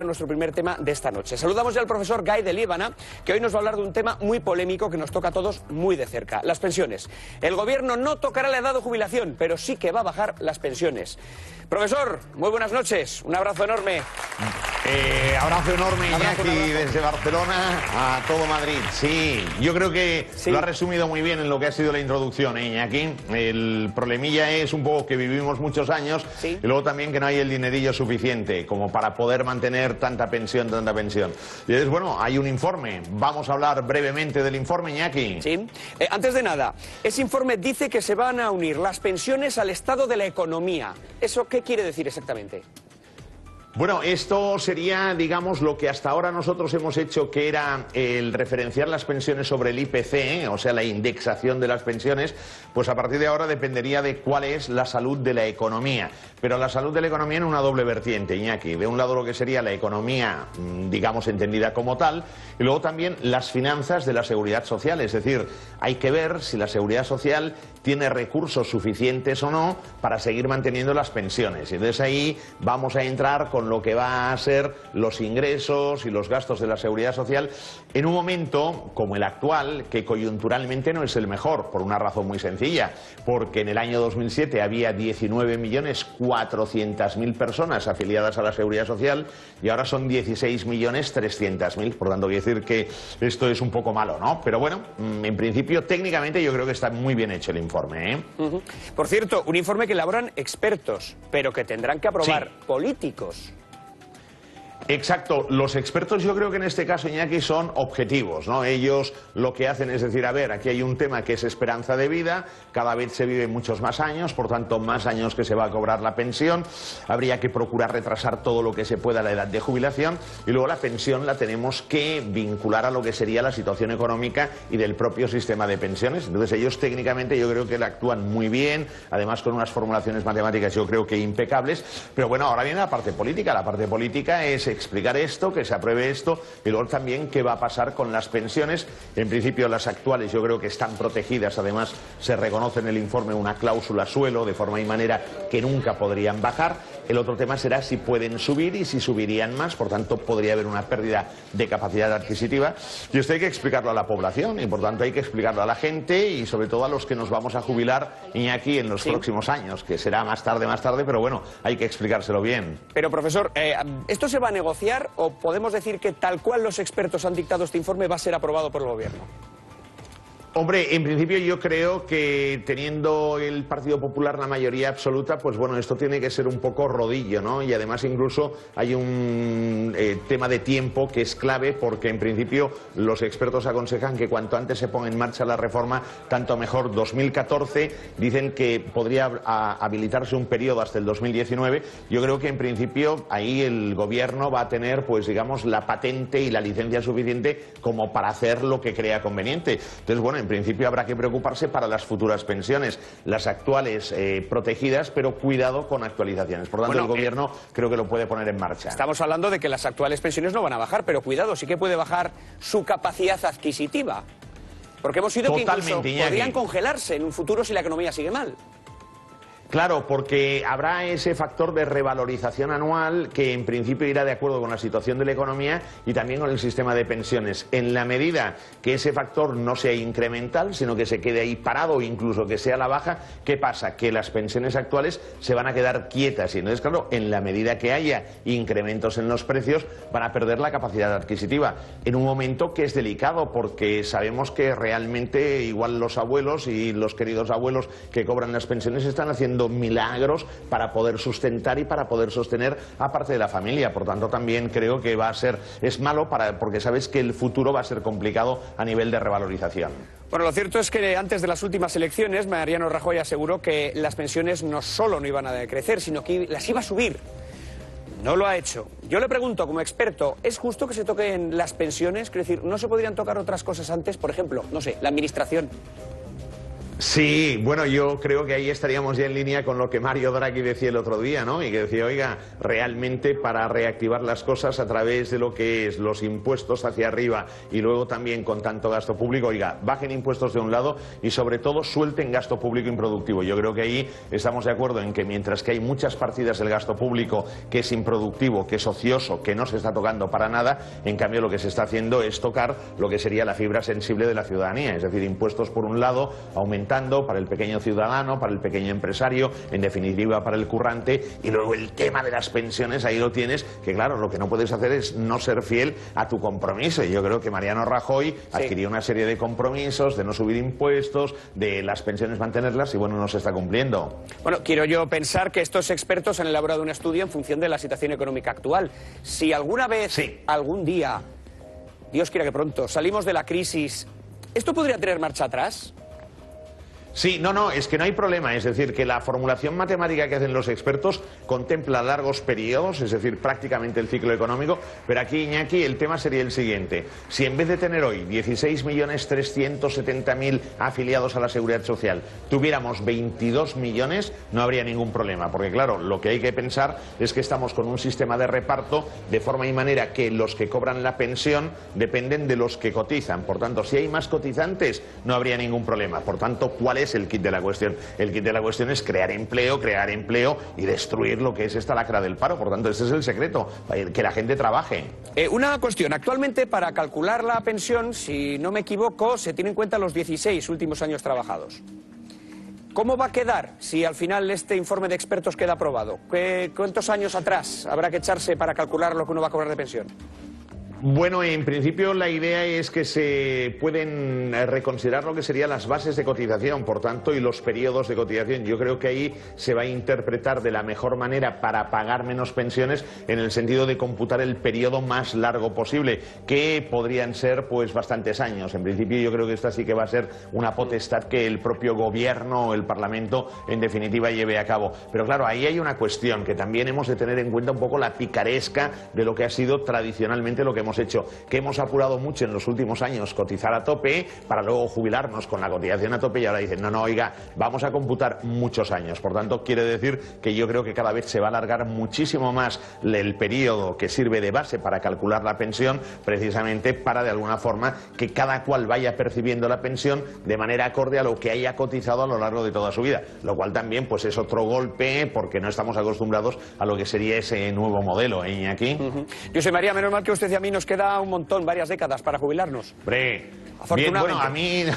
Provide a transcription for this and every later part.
Nuestro primer tema de esta noche. Saludamos ya al profesor Guy de Líbana, que hoy nos va a hablar de un tema muy polémico que nos toca a todos muy de cerca, las pensiones. El gobierno no tocará la edad de jubilación, pero sí que va a bajar las pensiones. Profesor, muy buenas noches, un abrazo enorme. Abrazo enorme, Iñaki, desde Barcelona a todo Madrid. Sí, yo creo que lo ha resumido muy bien en lo que ha sido la introducción, Iñaki. El problemilla es un poco que vivimos muchos años y luego también que no hay el dinerillo suficiente como para poder mantener tanta pensión. Y entonces, bueno, hay un informe. Vamos a hablar brevemente del informe, Iñaki. Sí. Antes de nada, ese informe dice que se van a unir las pensiones al estado de la economía. ¿Eso qué quiere decir exactamente? Bueno, esto sería, digamos, lo que hasta ahora nosotros hemos hecho, que era el referenciar las pensiones sobre el IPC, o sea, la indexación de las pensiones, pues a partir de ahora dependería de cuál es la salud de la economía. Pero la salud de la economía en una doble vertiente, Iñaki. De un lado lo que sería la economía, digamos, entendida como tal, y luego también las finanzas de la seguridad social. Es decir, hay que ver si la seguridad social tiene recursos suficientes o no para seguir manteniendo las pensiones. Y entonces ahí vamos a entrar con lo que va a ser los ingresos y los gastos de la seguridad social en un momento como el actual, que coyunturalmente no es el mejor, por una razón muy sencilla, porque en el año 2007 había 19.400.000 personas afiliadas a la seguridad social y ahora son 16.300.000, por tanto quiere decir que esto es un poco malo, ¿no? Pero bueno, en principio técnicamente yo creo que está muy bien hecho el informe, ¿eh? Por cierto, un informe que elaboran expertos, pero que tendrán que aprobar políticos. Exacto, los expertos yo creo que en este caso, Iñaki, son objetivos, ¿no? Ellos lo que hacen es decir, a ver, aquí hay un tema que es esperanza de vida, cada vez se vive muchos más años, por tanto más años que se va a cobrar la pensión, habría que procurar retrasar todo lo que se pueda la edad de jubilación y luego la pensión la tenemos que vincular a lo que sería la situación económica y del propio sistema de pensiones. Entonces ellos técnicamente yo creo que la actúan muy bien, además con unas formulaciones matemáticas yo creo que impecables, pero bueno, ahora viene la parte política es explicar esto, que se apruebe esto y luego también qué va a pasar con las pensiones. En principio las actuales yo creo que están protegidas, además se reconoce en el informe una cláusula suelo de forma y manera que nunca podrían bajar. El otro tema será si pueden subir y si subirían más, por tanto podría haber una pérdida de capacidad adquisitiva y esto hay que explicarlo a la población y por tanto hay que explicarlo a la gente y sobre todo a los que nos vamos a jubilar, Iñaki, en los próximos años, que será más tarde, pero bueno, hay que explicárselo bien. Pero profesor, ¿esto se va a negociar o podemos decir que tal cual los expertos han dictado este informe va a ser aprobado por el gobierno? Hombre, en principio yo creo que teniendo el Partido Popular la mayoría absoluta, pues bueno, esto tiene que ser un poco rodillo, ¿no? Y además incluso hay un tema de tiempo que es clave porque en principio los expertos aconsejan que cuanto antes se ponga en marcha la reforma, tanto mejor. 2014 dicen que podría habilitarse un periodo hasta el 2019. Yo creo que en principio ahí el gobierno va a tener, pues digamos, la patente y la licencia suficiente como para hacer lo que crea conveniente. Entonces, bueno, en principio habrá que preocuparse para las futuras pensiones, las actuales protegidas, pero cuidado con actualizaciones. Por tanto, el gobierno creo que lo puede poner en marcha. Estamos hablando de que las actuales pensiones no van a bajar, pero cuidado, sí que puede bajar su capacidad adquisitiva. Porque hemos oído que incluso podrían congelarse en un futuro si la economía sigue mal. Claro, porque habrá ese factor de revalorización anual que en principio irá de acuerdo con la situación de la economía y también con el sistema de pensiones. En la medida que ese factor no sea incremental, sino que se quede ahí parado o incluso que sea a la baja, ¿qué pasa? Que las pensiones actuales se van a quedar quietas y entonces, claro, en la medida que haya incrementos en los precios van a perder la capacidad adquisitiva. En un momento que es delicado porque sabemos que realmente igual los abuelos y los queridos abuelos que cobran las pensiones están haciendo milagros para poder sustentar y para poder sostener a parte de la familia. Por tanto, también creo que es malo porque sabes que el futuro va a ser complicado a nivel de revalorización. Bueno, lo cierto es que antes de las últimas elecciones, Mariano Rajoy aseguró que las pensiones no solo no iban a decrecer, sino que las iba a subir. No lo ha hecho. Yo le pregunto, como experto, ¿es justo que se toquen las pensiones? Quiero decir, ¿no se podrían tocar otras cosas antes? Por ejemplo, no sé, la administración. Sí, bueno, yo creo que ahí estaríamos ya en línea con lo que Mario Draghi decía el otro día, ¿no? Y que decía, oiga, realmente para reactivar las cosas a través de lo que es los impuestos hacia arriba y luego también con tanto gasto público, oiga, bajen impuestos de un lado y sobre todo suelten gasto público improductivo. Yo creo que ahí estamos de acuerdo en que mientras que hay muchas partidas del gasto público que es improductivo, que es ocioso, que no se está tocando para nada, en cambio lo que se está haciendo es tocar lo que sería la fibra sensible de la ciudadanía, es decir, impuestos por un lado, aumentando para el pequeño ciudadano, para el pequeño empresario, en definitiva para el currante, y luego el tema de las pensiones, ahí lo tienes, que claro, lo que no puedes hacer es no ser fiel a tu compromiso, y yo creo que Mariano Rajoy adquirió una serie de compromisos de no subir impuestos, de las pensiones mantenerlas, y bueno, no se está cumpliendo. Bueno, quiero yo pensar que estos expertos han elaborado un estudio en función de la situación económica actual. Si alguna vez, algún día, Dios quiera que pronto, salimos de la crisis, ¿esto podría tener marcha atrás? Sí, no, es que no hay problema, es decir, que la formulación matemática que hacen los expertos contempla largos periodos, es decir, prácticamente el ciclo económico, pero aquí, Iñaki, el tema sería el siguiente. Si en vez de tener hoy 16.370.000 afiliados a la Seguridad Social, tuviéramos 22 millones, no habría ningún problema, porque claro, lo que hay que pensar es que estamos con un sistema de reparto de forma y manera que los que cobran la pensión dependen de los que cotizan, por tanto, si hay más cotizantes, no habría ningún problema, por tanto, ¿cuál es el kit de la cuestión? El kit de la cuestión es crear empleo y destruir lo que es esta lacra del paro. Por tanto, ese es el secreto, que la gente trabaje. Una cuestión, actualmente para calcular la pensión, si no me equivoco, se tienen en cuenta los 16 últimos años trabajados. ¿Cómo va a quedar si al final este informe de expertos queda aprobado? ¿Cuántos años atrás habrá que echarse para calcular lo que uno va a cobrar de pensión? Bueno, en principio la idea es que se pueden reconsiderar lo que serían las bases de cotización, por tanto, y los periodos de cotización. Yo creo que ahí se va a interpretar de la mejor manera para pagar menos pensiones, en el sentido de computar el periodo más largo posible, que podrían ser pues bastantes años. En principio yo creo que esta sí que va a ser una potestad que el propio gobierno o el Parlamento en definitiva lleve a cabo. Pero claro, ahí hay una cuestión que también hemos de tener en cuenta un poco la picaresca de lo que ha sido tradicionalmente lo que hemos hecho, que hemos apurado mucho en los últimos años cotizar a tope para luego jubilarnos con la cotización a tope, y ahora dicen, no, oiga, vamos a computar muchos años. Por tanto, quiere decir que yo creo que cada vez se va a alargar muchísimo más el periodo que sirve de base para calcular la pensión, precisamente para de alguna forma que cada cual vaya percibiendo la pensión de manera acorde a lo que haya cotizado a lo largo de toda su vida, lo cual también pues es otro golpe, porque no estamos acostumbrados a lo que sería ese nuevo modelo, ¿eh, Iñaki? Yo soy María, menos mal que usted y a mí nos queda un montón, varias décadas para jubilarnos. Hombre, afortunadamente. Bien, bueno,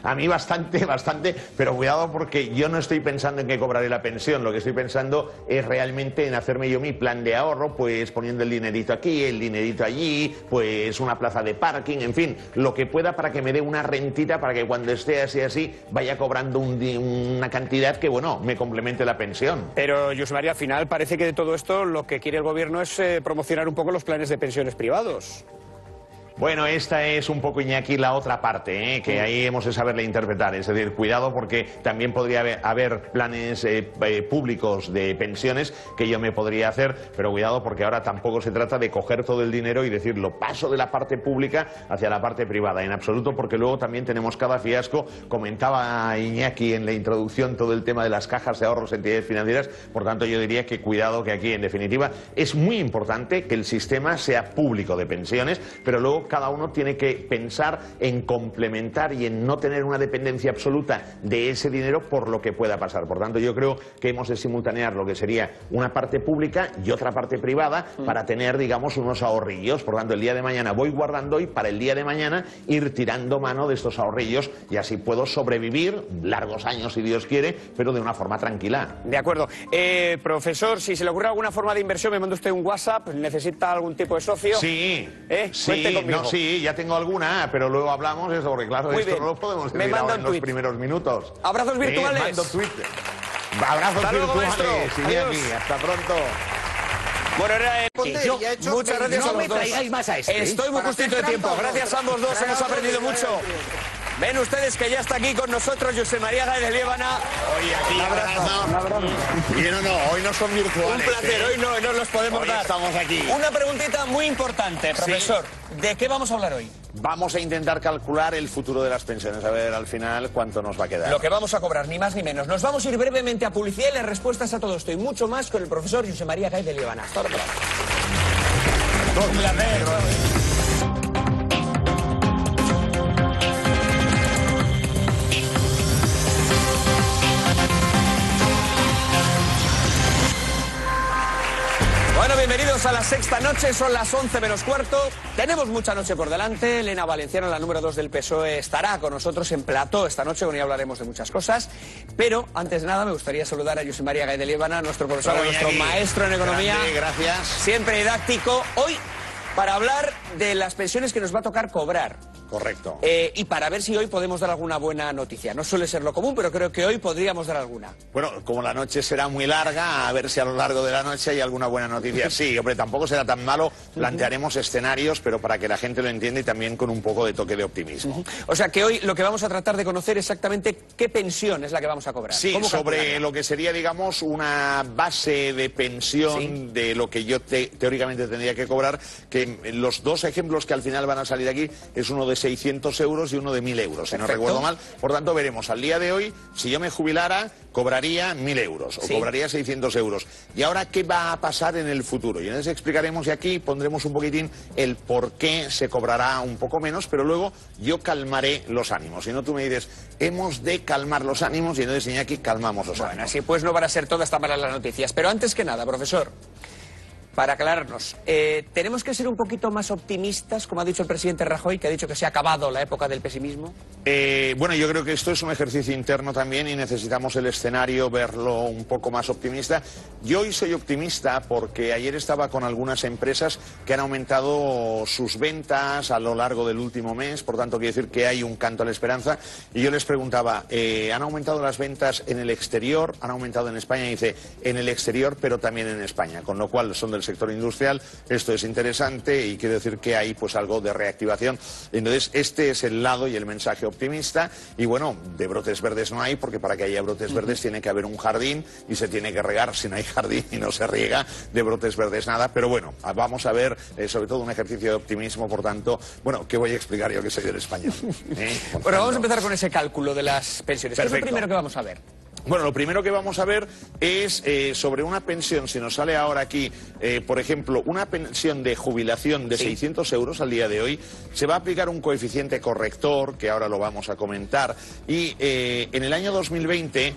a mí bastante, pero cuidado, porque yo no estoy pensando en que cobraré la pensión, lo que estoy pensando es realmente en hacerme yo mi plan de ahorro, pues poniendo el dinerito aquí, el dinerito allí, pues una plaza de parking, en fin, lo que pueda para que me dé una rentita, para que cuando esté así vaya cobrando una cantidad que, bueno, me complemente la pensión. Pero, José María, al final parece que de todo esto lo que quiere el gobierno es promocionar un poco los planes de pensiones privados. Bueno, esta es un poco, Iñaki, la otra parte, que ahí hemos de saberle interpretar. Es decir, cuidado, porque también podría haber planes públicos de pensiones que yo me podría hacer, pero cuidado, porque ahora tampoco se trata de coger todo el dinero y decir, lo paso de la parte pública hacia la parte privada. En absoluto, porque luego también tenemos cada fiasco. Comentaba Iñaki en la introducción todo el tema de las cajas de ahorros, entidades financieras. Por tanto, yo diría que cuidado, que aquí, en definitiva, es muy importante que el sistema sea público de pensiones, pero luego cada uno tiene que pensar en complementar y en no tener una dependencia absoluta de ese dinero por lo que pueda pasar. Por tanto, yo creo que hemos de simultanear lo que sería una parte pública y otra parte privada para tener, digamos, unos ahorrillos. Por tanto, el día de mañana voy guardando hoy para el día de mañana ir tirando mano de estos ahorrillos, y así puedo sobrevivir largos años, si Dios quiere, pero de una forma tranquila. De acuerdo. Profesor, si se le ocurre alguna forma de inversión, me manda usted un WhatsApp. ¿Necesita algún tipo de socio? Sí, Cuente conmigo. No, sí, ya tengo alguna, pero luego hablamos eso, porque claro, esto no lo podemos decir ahora en los primeros minutos. Abrazos virtuales. Mando Twitter. Abrazos virtuales. Iñaki, hasta pronto. Bueno, muchas gracias a los dos. No me traigáis más a este. Estoy muy justito de tiempo. Gracias a ambos dos, hemos aprendido mucho. Ven ustedes que ya está aquí con nosotros Josep María Gáez de Liébana. Oye, aquí un abrazo. Bien o no, hoy no son virtuales. Un placer, hoy no los podemos dar. Estamos aquí. Una preguntita muy importante, profesor. ¿Sí? ¿De qué vamos a hablar hoy? Vamos a intentar calcular el futuro de las pensiones, a ver al final cuánto nos va a quedar. Lo que vamos a cobrar, ni más ni menos. Nos vamos a ir brevemente a publicidad y las respuestas a todo esto y mucho más con el profesor Josep María Gáez de Liébana. Hasta ahora. Un placer. Bueno, bienvenidos a la sexta noche, son las 11 menos cuarto. Tenemos mucha noche por delante. Elena Valenciano, la número 2 del PSOE, estará con nosotros en plató esta noche, con ella hablaremos de muchas cosas. Pero, antes de nada, me gustaría saludar a Josep María Gáez de Liébana, nuestro profesor, nuestro maestro en economía. Grande, gracias. Siempre didáctico. Hoy, para hablar de las pensiones que nos va a tocar cobrar. Correcto. Y para ver si hoy podemos dar alguna buena noticia. No suele ser lo común, pero creo que hoy podríamos dar alguna. Bueno, como la noche será muy larga, a ver si a lo largo de la noche hay alguna buena noticia. Sí, hombre, tampoco será tan malo. Plantearemos escenarios, pero para que la gente lo entienda y también con un poco de toque de optimismo. O sea que hoy lo que vamos a tratar de conocer exactamente qué pensión es la que vamos a cobrar. Sí, sobre lo que sería, digamos, una base de pensión de lo que yo teóricamente tendría que cobrar, que los dos ejemplos que al final van a salir aquí es uno de 600 euros y uno de 1.000 euros, si no recuerdo mal. Por tanto, veremos al día de hoy, si yo me jubilara, cobraría 1.000 euros o cobraría 600 euros. Y ahora, ¿qué va a pasar en el futuro? Y entonces explicaremos, y aquí pondremos un poquitín el por qué se cobrará un poco menos, pero luego yo calmaré los ánimos. Si no, tú me dices, hemos de calmar los ánimos, y entonces, Iñaki, calmamos los ánimos. Así pues no van a ser todas tan malas las noticias. Pero antes que nada, profesor, para aclararnos, ¿tenemos que ser un poquito más optimistas, como ha dicho el presidente Rajoy, que ha dicho que se ha acabado la época del pesimismo? Bueno, yo creo que esto es un ejercicio interno también y necesitamos el escenario, verlo un poco más optimista. Yo hoy soy optimista porque ayer estaba con algunas empresas que han aumentado sus ventas a lo largo del último mes, por tanto quiere decir que hay un canto a la esperanza. Y yo les preguntaba, ¿han aumentado las ventas en el exterior? ¿Han aumentado en España? Y dice, en el exterior, pero también en España, con lo cual son del sector industrial. Esto es interesante y quiere decir que hay pues algo de reactivación. Entonces, este es el lado y el mensaje optimista. Y bueno, de brotes verdes no hay, porque para que haya brotes verdes tiene que haber un jardín y se tiene que regar. Si no hay jardín y no se riega, de brotes verdes nada. Pero bueno, vamos a ver sobre todo un ejercicio de optimismo. Por tanto, bueno, ¿qué voy a explicar yo que soy del español? Bueno, vamos a empezar con ese cálculo de las pensiones. ¿Qué es lo primero que vamos a ver? Bueno, lo primero que vamos a ver es sobre una pensión, si nos sale ahora aquí, por ejemplo, una pensión de jubilación de 600 euros al día de hoy, se va a aplicar un coeficiente corrector, que ahora lo vamos a comentar, y en el año 2020,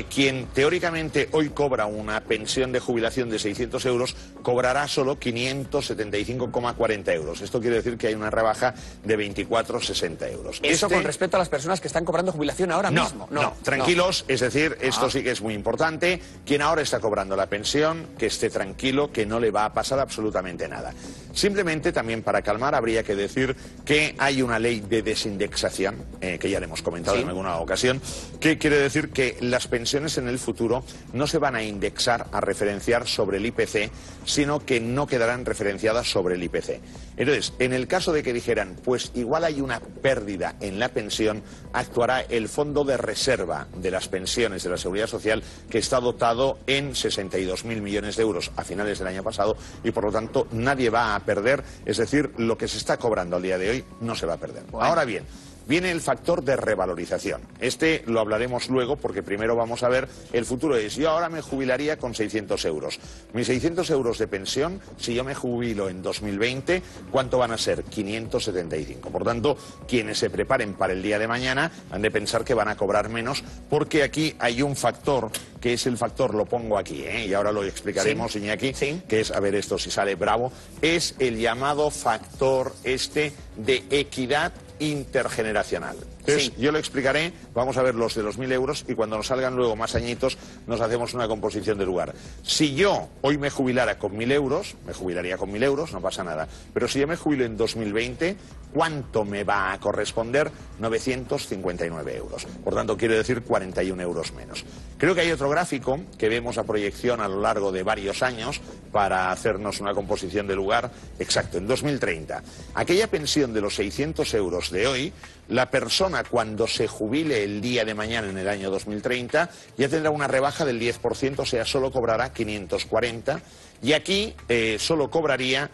quien teóricamente hoy cobra una pensión de jubilación de 600 euros, cobrará solo 575,40 euros. Esto quiere decir que hay una rebaja de 24,60 euros. Eso con respecto a las personas que están cobrando jubilación ahora mismo. No, tranquilos, es decir, esto sí que es muy importante. Quien ahora está cobrando la pensión, que esté tranquilo, que no le va a pasar absolutamente nada. Simplemente, también para calmar, habría que decir que hay una ley de desindexación, que ya le hemos comentado en alguna ocasión, que quiere decir que las pensiones en el futuro no se van a indexar, a referenciar sobre el IPC, sino que no quedarán referenciadas sobre el IPC. Entonces, en el caso de que dijeran, pues igual hay una pérdida en la pensión, actuará el Fondo de Reserva de las Pensiones de la Seguridad Social, que está dotado en 62.000 millones de euros a finales del año pasado, y por lo tanto nadie va a perder, es decir, lo que se está cobrando al día de hoy no se va a perder. Bueno. Ahora bien, viene el factor de revalorización. Este lo hablaremos luego porque primero vamos a ver el futuro. Yo ahora me jubilaría con 600 euros. Mis 600 euros de pensión, si yo me jubilo en 2020, ¿cuánto van a ser? 575. Por tanto, quienes se preparen para el día de mañana han de pensar que van a cobrar menos, porque aquí hay un factor, que es el factor, lo pongo aquí, y ahora lo explicaremos, Iñaki, que es, a ver esto si sale bravo, es el llamado factor de equidad intergeneracional. Entonces, yo lo explicaré, vamos a ver los de los 1.000 euros y cuando nos salgan luego más añitos nos hacemos una composición de lugar. Si yo hoy me jubilara con 1.000 euros, me jubilaría con 1.000 euros, no pasa nada. Pero si yo me jubilo en 2020, ¿cuánto me va a corresponder? 959 euros. Por tanto, quiero decir 41 euros menos. Creo que hay otro gráfico que vemos a proyección a lo largo de varios años para hacernos una composición de lugar. Exacto, en 2030. Aquella pensión de los 600 euros de hoy, la persona persona cuando se jubile el día de mañana en el año 2030 ya tendrá una rebaja del 10%, o sea, solo cobrará 540 y aquí solo cobraría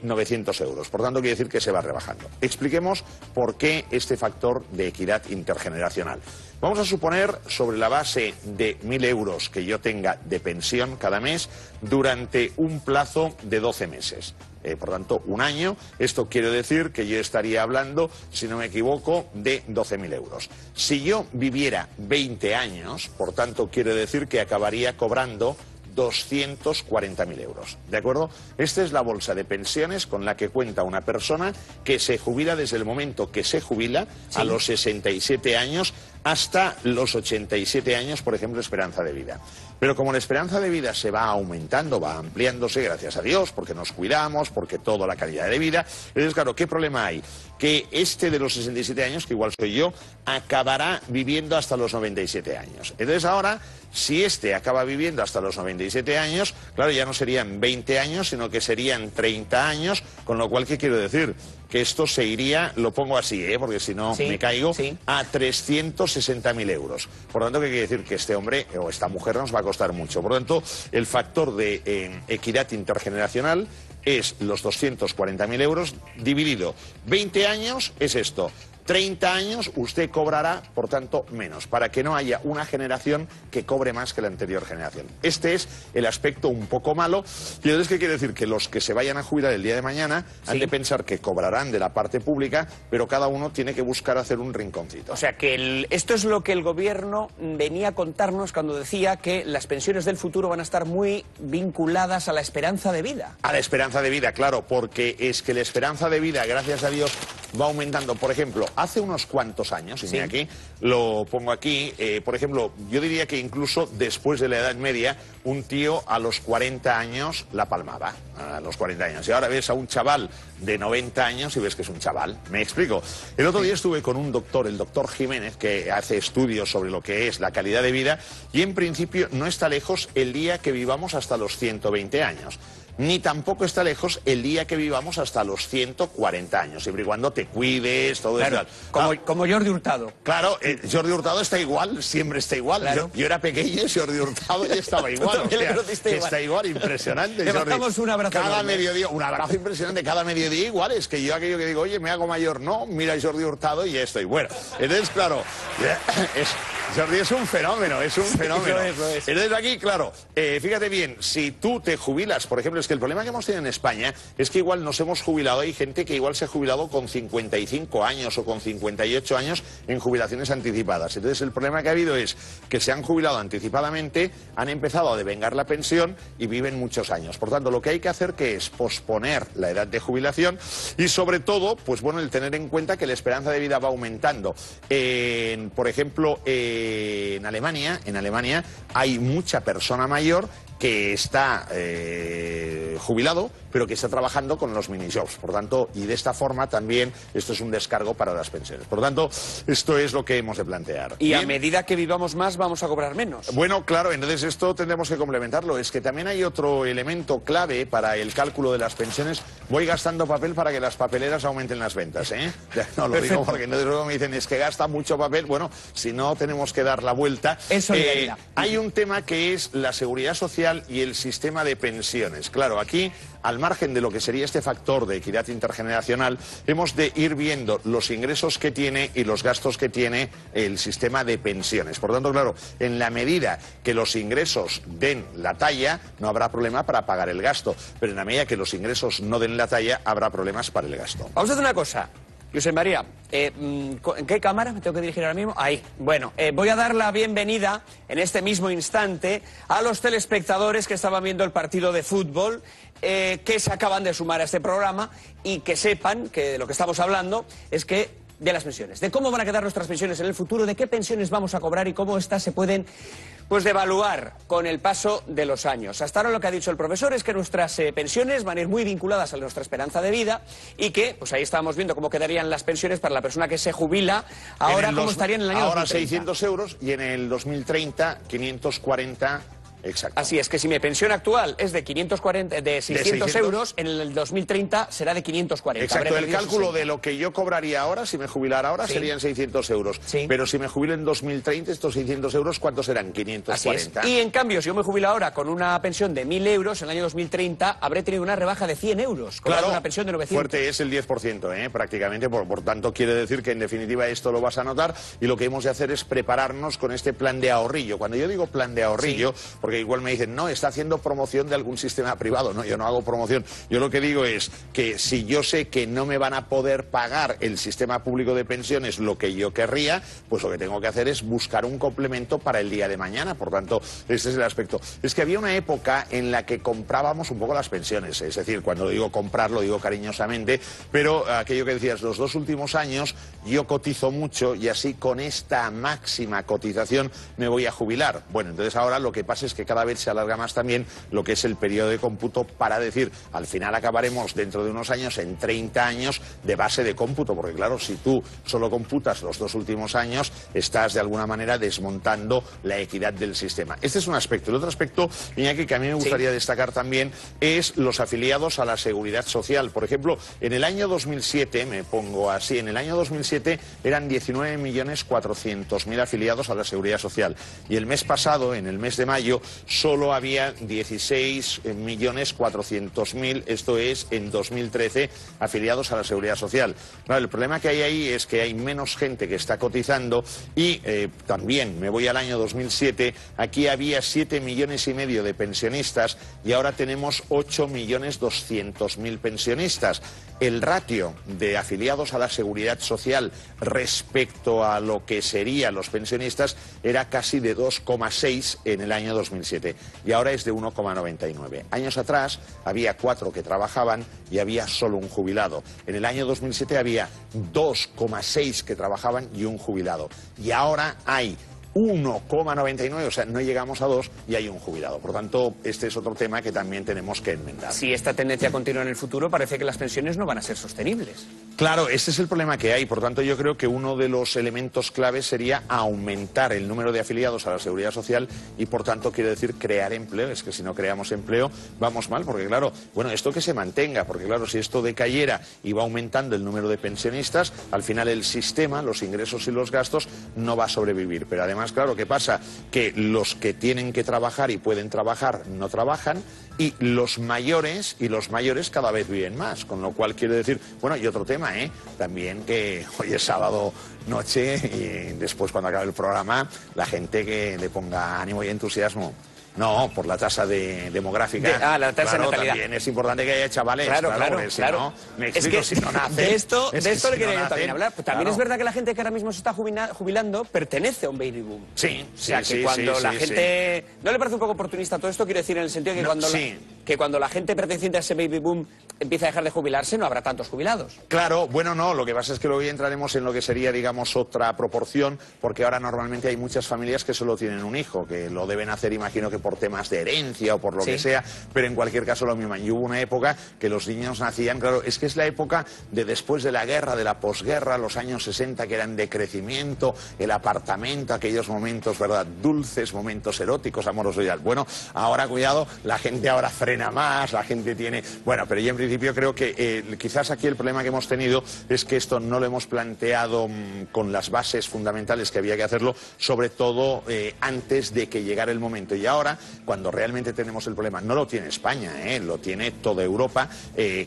900 euros. Por tanto, quiere decir que se va rebajando. Expliquemos por qué este factor de equidad intergeneracional. Vamos a suponer, sobre la base de 1.000 euros que yo tenga de pensión cada mes durante un plazo de 12 meses. Por tanto, un año. Esto quiere decir que yo estaría hablando, si no me equivoco, de 12.000 euros. Si yo viviera 20 años, por tanto, quiere decir que acabaría cobrando 240.000 euros, ¿de acuerdo? Esta es la bolsa de pensiones con la que cuenta una persona que se jubila desde el momento que se jubila, sí, a los 67 años hasta los 87 años, por ejemplo, esperanza de vida. Pero como la esperanza de vida se va aumentando, va ampliándose, gracias a Dios, porque nos cuidamos, porque toda la calidad de vida, entonces, claro, ¿qué problema hay? Que este de los 67 años, que igual soy yo, acabará viviendo hasta los 97 años. Entonces ahora, si este acaba viviendo hasta los 97 años, claro, ya no serían 20 años, sino que serían 30 años, con lo cual, ¿qué quiero decir? Que esto se iría, lo pongo así, porque si no me caigo, a 360.000 euros. Por lo tanto, ¿qué quiere decir? Que este hombre o esta mujer nos va a costar mucho. Por lo tanto, el factor de equidad intergeneracional es los 240.000 euros dividido. 20 años es esto. 30 años usted cobrará, por tanto, menos, para que no haya una generación que cobre más que la anterior generación. Este es el aspecto un poco malo. Y entonces, ¿qué quiere decir? Que los que se vayan a jubilar el día de mañana han de pensar que cobrarán de la parte pública, pero cada uno tiene que buscar hacer un rinconcito. O sea, que esto es lo que el gobierno venía a contarnos cuando decía que las pensiones del futuro van a estar muy vinculadas a la esperanza de vida. A la esperanza de vida, claro, porque es que la esperanza de vida, gracias a Dios, va aumentando. Por ejemplo, hace unos cuantos años, y aquí lo pongo aquí, por ejemplo, yo diría que incluso después de la Edad Media, un tío a los 40 años la palmaba, a los 40 años. Y ahora ves a un chaval de 90 años y ves que es un chaval. ¿Me explico? El otro día estuve con un doctor, el doctor Jiménez, que hace estudios sobre lo que es la calidad de vida, y en principio no está lejos el día que vivamos hasta los 120 años. Ni tampoco está lejos el día que vivamos hasta los 140 años, siempre y cuando te cuides, todo eso. Como Jordi Hurtado. Claro, Jordi Hurtado está igual, siempre está igual. Claro. Yo era pequeño y Jordi Hurtado ya estaba igual. Está igual, impresionante. Le mandamos un abrazo. Cada mediodía, un abrazo impresionante, cada mediodía igual. Es que yo aquello que digo, oye, me hago mayor, no, mira Jordi Hurtado y ya estoy. Bueno, entonces, claro, Jordi es un fenómeno, es un fenómeno. Lo es. Entonces aquí, claro, fíjate bien, si tú te jubilas, por ejemplo, es que el problema que hemos tenido en España es que igual nos hemos jubilado, hay gente que igual se ha jubilado con 55 años o con 58 años en jubilaciones anticipadas. Entonces el problema que ha habido es que se han jubilado anticipadamente, han empezado a devengar la pensión y viven muchos años. Por tanto, lo que hay que hacer que es posponer la edad de jubilación y sobre todo, pues bueno, el tener en cuenta que la esperanza de vida va aumentando. Por ejemplo, en Alemania hay mucha persona mayor que está jubilado, pero que está trabajando con los minijobs. Por tanto, y de esta forma también esto es un descargo para las pensiones. Por tanto, esto es lo que hemos de plantear. Y a medida que vivamos más, vamos a cobrar menos. Bueno, claro, entonces esto tendremos que complementarlo. Es que también hay otro elemento clave para el cálculo de las pensiones. Voy gastando papel para que las papeleras aumenten las ventas, ¿eh? No lo digo porque no, luego me dicen, es que gasta mucho papel. Bueno, si no, tenemos que dar la vuelta. Hay un tema que es la seguridad social y el sistema de pensiones. Claro, aquí, al margen de lo que sería este factor de equidad intergeneracional, hemos de ir viendo los ingresos que tiene y los gastos que tiene el sistema de pensiones. Por tanto, claro, en la medida que los ingresos den la talla, no habrá problema para pagar el gasto, pero en la medida que los ingresos no den la talla, habrá problemas para el gasto. Vamos a hacer una cosa. José María, ¿en qué cámara me tengo que dirigir ahora mismo? Ahí. Bueno, voy a dar la bienvenida en este mismo instante a los telespectadores que estaban viendo el partido de fútbol, que se acaban de sumar a este programa y que sepan que de lo que estamos hablando es que de las pensiones, de cómo van a quedar nuestras pensiones en el futuro, de qué pensiones vamos a cobrar y cómo estas se pueden devaluar con el paso de los años. Hasta ahora lo que ha dicho el profesor es que nuestras pensiones van a ir muy vinculadas a nuestra esperanza de vida y que, pues ahí estábamos viendo cómo quedarían las pensiones para la persona que se jubila, ahora cómo estarían en el año 2030. Ahora 600 euros y en el 2030 540 Exacto. Así es, que si mi pensión actual es de 600 euros, en el 2030 será de 540. Exacto, el cálculo de lo que yo cobraría ahora, si me jubilara ahora, serían 600 euros. Sí. Pero si me jubilo en 2030, estos 600 euros, ¿cuántos serán? 540. Así es. Y en cambio, si yo me jubilo ahora con una pensión de 1.000 euros, en el año 2030 habré tenido una rebaja de 100 euros. Claro, una pensión de 900. fuerte es el 10%, prácticamente. Por tanto, quiere decir que en definitiva esto lo vas a notar, y lo que hemos de hacer es prepararnos con este plan de ahorrillo. Cuando yo digo plan de ahorrillo, porque igual me dicen, no, está haciendo promoción de algún sistema privado. No, yo no hago promoción. Yo lo que digo es que si yo sé que no me van a poder pagar el sistema público de pensiones lo que yo querría, pues lo que tengo que hacer es buscar un complemento para el día de mañana. Por tanto, este es el aspecto. Es que había una época en la que comprábamos un poco las pensiones, es decir, cuando digo comprar lo digo cariñosamente, pero aquello que decías, los 2 últimos años yo cotizo mucho y así con esta máxima cotización me voy a jubilar. Bueno, entonces ahora lo que pasa es que cada vez se alarga más también lo que es el periodo de cómputo, para decir, al final acabaremos dentro de unos años en 30 años de base de cómputo, porque claro, si tú solo computas los 2 últimos años, estás de alguna manera desmontando la equidad del sistema. Este es un aspecto. El otro aspecto, Iñaki, que a mí me gustaría destacar también, es los afiliados a la Seguridad Social. Por ejemplo, en el año 2007, me pongo así, en el año 2007 eran 19.400.000 afiliados a la Seguridad Social. Y el mes pasado, en el mes de mayo, solo había 16.400.000, esto es, en 2013, afiliados a la Seguridad Social. Claro, el problema que hay ahí es que hay menos gente que está cotizando y también, me voy al año 2007, aquí había 7,5 millones de pensionistas y ahora tenemos 8.200.000 pensionistas. El ratio de afiliados a la Seguridad Social respecto a lo que serían los pensionistas era casi de 2,6 en el año 2007 y ahora es de 1,99. Años atrás había 4 que trabajaban y había solo un jubilado. En el año 2007 había 2,6 que trabajaban y un jubilado. Y ahora hay 1,99, o sea, no llegamos a 2 y hay un jubilado. Por tanto, este es otro tema que también tenemos que enmendar. Si esta tendencia continúa en el futuro, parece que las pensiones no van a ser sostenibles. Claro, este es el problema que hay. Por tanto, yo creo que uno de los elementos claves sería aumentar el número de afiliados a la Seguridad Social y, por tanto, quiere decir crear empleo. Es que si no creamos empleo, vamos mal, porque claro, bueno, esto que se mantenga, porque claro, si esto decayera y va aumentando el número de pensionistas, al final el sistema, los ingresos y los gastos, no va a sobrevivir. Pero además, claro, ¿qué pasa? Que los que tienen que trabajar y pueden trabajar no trabajan y los mayores cada vez viven más, con lo cual quiere decir, bueno, y otro tema, también que hoy es sábado noche y después cuando acabe el programa la gente que le ponga ánimo y entusiasmo. No, por la tasa demográfica. La tasa de natalidad. También es importante que haya chavales. Claro. Si no, me explico, es que si no nacen, de esto le quería yo también hablar. Pues también claro. es verdad que la gente que ahora mismo se está jubilando pertenece a un baby boom. Sí, o sea, que cuando la gente... ¿No le parece un poco oportunista todo esto? Quiero decir, en el sentido de que que cuando la gente perteneciente a ese baby boom empieza a dejar de jubilarse, no habrá tantos jubilados. Claro, bueno, no, lo que pasa es que luego ya entraremos en lo que sería, digamos, otra proporción, porque ahora normalmente hay muchas familias que solo tienen un hijo, que lo deben hacer, imagino que por temas de herencia o por lo que sea, pero en cualquier caso lo mismo. Y hubo una época que los niños nacían, claro, es que es la época de después de la guerra, de la posguerra, los años 60 que eran de crecimiento, el apartamento, aquellos momentos, ¿verdad?, dulces, momentos eróticos, amorosos y tal. Bueno, ahora cuidado, la gente ahora frena más, la gente tiene... Bueno, pero yo en principio creo que quizás aquí el problema que hemos tenido es que esto no lo hemos planteado con las bases fundamentales que había que hacerlo, sobre todo antes de que llegara el momento. Y ahora, cuando realmente tenemos el problema, no lo tiene España, lo tiene toda Europa,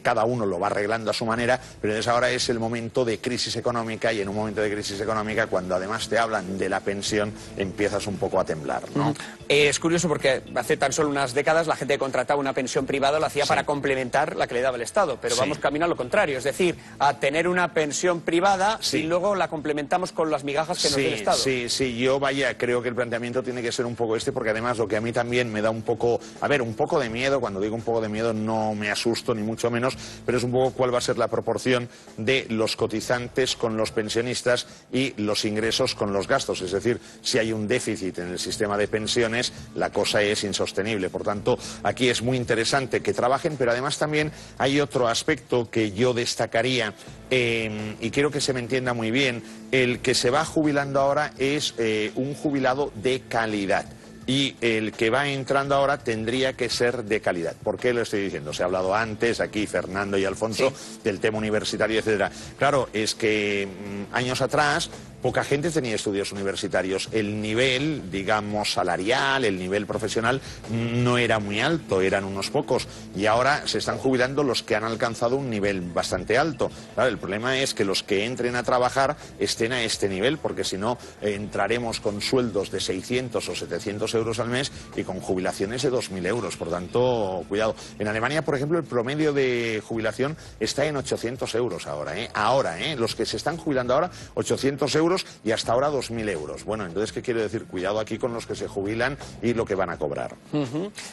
cada uno lo va arreglando a su manera, pero entonces ahora es el momento de crisis económica y en un momento de crisis económica, cuando además te hablan de la pensión, empiezas un poco a temblar, ¿no? Es curioso porque hace tan solo unas décadas la gente que contrataba una pensión privada lo hacía para complementar la que le daba el Estado, pero vamos camino a lo contrario, es decir, a tener una pensión privada y luego la complementamos con las migajas que nos da el Estado. Sí, yo creo que el planteamiento tiene que ser un poco este, porque además lo que a mí también me da un poco, un poco de miedo, cuando digo un poco de miedo no me asusto ni mucho menos, pero es un poco cuál va a ser la proporción de los cotizantes con los pensionistas y los ingresos con los gastos, es decir, si hay un déficit en el sistema de pensiones, la cosa es insostenible. Por tanto, aquí es muy interesante que trabajen, pero además también hay otro aspecto que yo destacaría y quiero que se me entienda muy bien. El que se va jubilando ahora es un jubilado de calidad. y el que va entrando ahora tendría que ser de calidad. ¿Por qué lo estoy diciendo? Se ha hablado antes, aquí Fernando y Alfonso, del tema universitario, etcétera. Claro, es que años atrás poca gente tenía estudios universitarios. El nivel, digamos, salarial, el nivel profesional no era muy alto, eran unos pocos. Y ahora se están jubilando los que han alcanzado un nivel bastante alto. Claro, el problema es que los que entren a trabajar estén a este nivel, porque si no entraremos con sueldos de 600 o 700 euros al mes y con jubilaciones de 2.000 euros. Por tanto, cuidado. En Alemania, por ejemplo, el promedio de jubilación está en 800 euros ahora. Ahora, los que se están jubilando ahora, 800 euros y hasta ahora 2.000 euros. Bueno, entonces, ¿qué quiero decir? Cuidado aquí con los que se jubilan y lo que van a cobrar.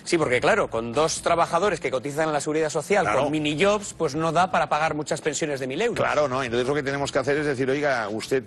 Sí, porque claro, con dos trabajadores que cotizan a la Seguridad Social, con mini-jobs, pues no da para pagar muchas pensiones de 1.000 euros. Claro, no. Entonces lo que tenemos que hacer es decir, oiga, usted,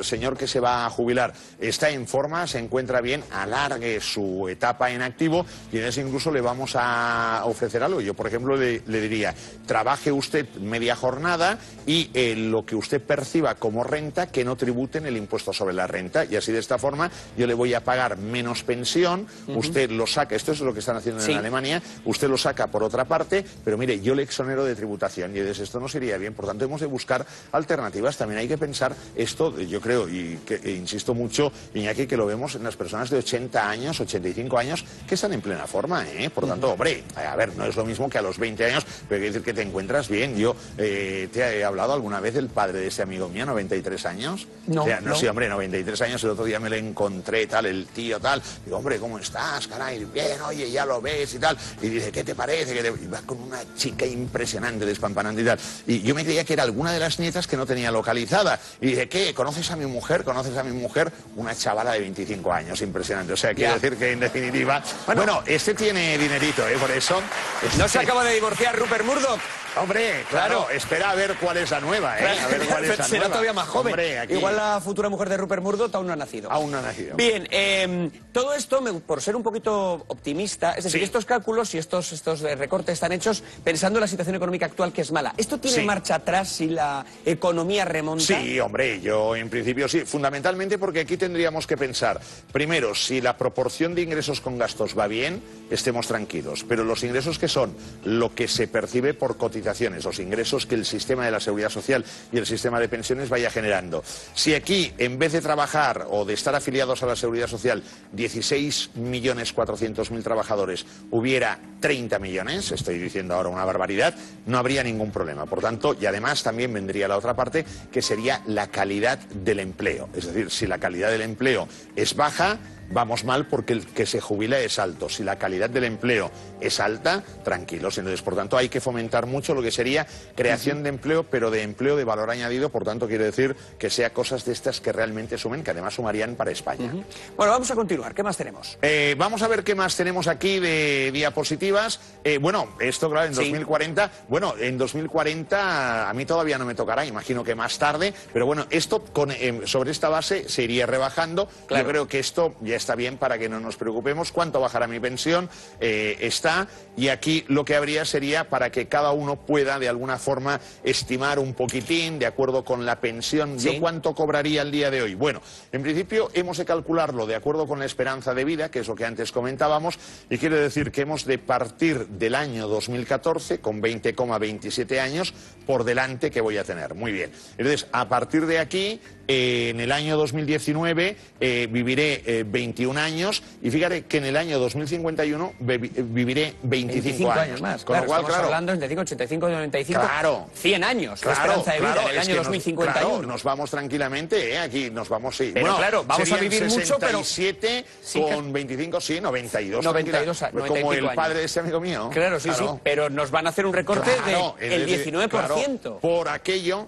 señor que se va a jubilar, está en forma, se encuentra bien, alargue su etapa en activo y entonces incluso le vamos a ofrecer algo. Yo, por ejemplo, le diría, trabaje usted media jornada y lo que usted perciba como renta, que no tributen el impuesto sobre la renta, y así de esta forma yo le voy a pagar menos pensión, usted lo saca, esto es lo que están haciendo en Alemania, usted lo saca por otra parte, pero mire, yo le exonero de tributación, y entonces esto no sería bien. Por tanto, hemos de buscar alternativas. También hay que pensar esto, yo creo, y insisto mucho, Iñaki, que lo vemos en las personas de 80 años, 85 años, que están en plena forma, Por tanto, hombre, a ver, no es lo mismo que a los 20 años, pero hay que decir que te encuentras bien. Yo, ¿te he hablado alguna vez del padre de ese amigo mío, 93 años? No, o sea, no, sí, hombre, 93 años, el otro día me lo encontré, tal, el tío, tal. Digo, hombre, ¿cómo estás, caray? Bien, oye, ya lo ves y tal. Y dice, ¿qué te parece? Y va con una chica impresionante, despampanante y tal. Y yo me creía que era alguna de las nietas que no tenía localizada. Y dice, ¿qué? ¿Conoces a mi mujer? ¿Conoces a mi mujer? Una chavala de 25 años, impresionante. O sea, quiero decir que, en definitiva... Bueno, este tiene dinerito, por eso... ¿No se acaba de divorciar Rupert Murdoch? Hombre, claro, espera a ver cuál es la nueva, A ver cuál es la será nueva. todavía más joven. Hombre, aquí... Igual la futura mujer de Rupert Murdoch aún no ha nacido. Aún no ha nacido. Bien, todo esto, por ser un poquito optimista, es decir, estos cálculos y estos recortes están hechos pensando en la situación económica actual, que es mala. ¿Esto tiene marcha atrás si la economía remonta? Sí, hombre, yo en principio sí. Fundamentalmente porque aquí tendríamos que pensar, primero, si la proporción de ingresos con gastos va bien, estemos tranquilos. Pero los ingresos que son lo que se percibe por cotizaciones, los ingresos que el sistema de la Seguridad Social y el sistema de pensiones vaya generando. Si aquí, en vez de trabajar o de estar afiliados a la Seguridad Social 16.400.000 trabajadores, hubiera 30 millones, estoy diciendo ahora una barbaridad, no habría ningún problema. Por tanto, y además también vendría la otra parte, que sería la calidad del empleo. Es decir, si la calidad del empleo es baja, vamos mal porque el que se jubila es alto. Si la calidad del empleo es alta, tranquilos. Entonces, por tanto, hay que fomentar mucho lo que sería creación de empleo, pero de empleo de valor añadido. Por tanto, quiere decir que sea cosas de estas que realmente sumen, que además sumarían para España. Bueno, vamos a continuar. ¿Qué más tenemos? Vamos a ver qué más tenemos aquí de diapositivas. Bueno, esto, claro, en 2040... Bueno, en 2040 a mí todavía no me tocará, imagino que más tarde. Pero bueno, esto sobre esta base se iría rebajando. Yo creo que esto ya está bien para que no nos preocupemos. ¿Cuánto bajará mi pensión? Está. Y aquí lo que habría sería para que cada uno pueda de alguna forma estimar un poquitín de acuerdo con la pensión. ¿Yo cuánto cobraría el día de hoy? Bueno, en principio hemos de calcularlo de acuerdo con la esperanza de vida, que es lo que antes comentábamos, y quiere decir que hemos de partir del año 2014 con 20,27 años por delante que voy a tener. Muy bien. Entonces, a partir de aquí, en el año 2019 viviré 21 años y fíjate que en el año 2051 viviré 25 años más. Con lo cual, estamos hablando de 85, 95, 100 años de esperanza de vida en el año 2051. Claro, nos vamos tranquilamente, aquí nos vamos, sí. Pero bueno, claro, vamos a vivir 67 mucho, pero... 67 con 25, sí, 92. 92 años. Como el padre de ese amigo mío. Claro, sí, pero nos van a hacer un recorte del 19%. Claro, por aquello...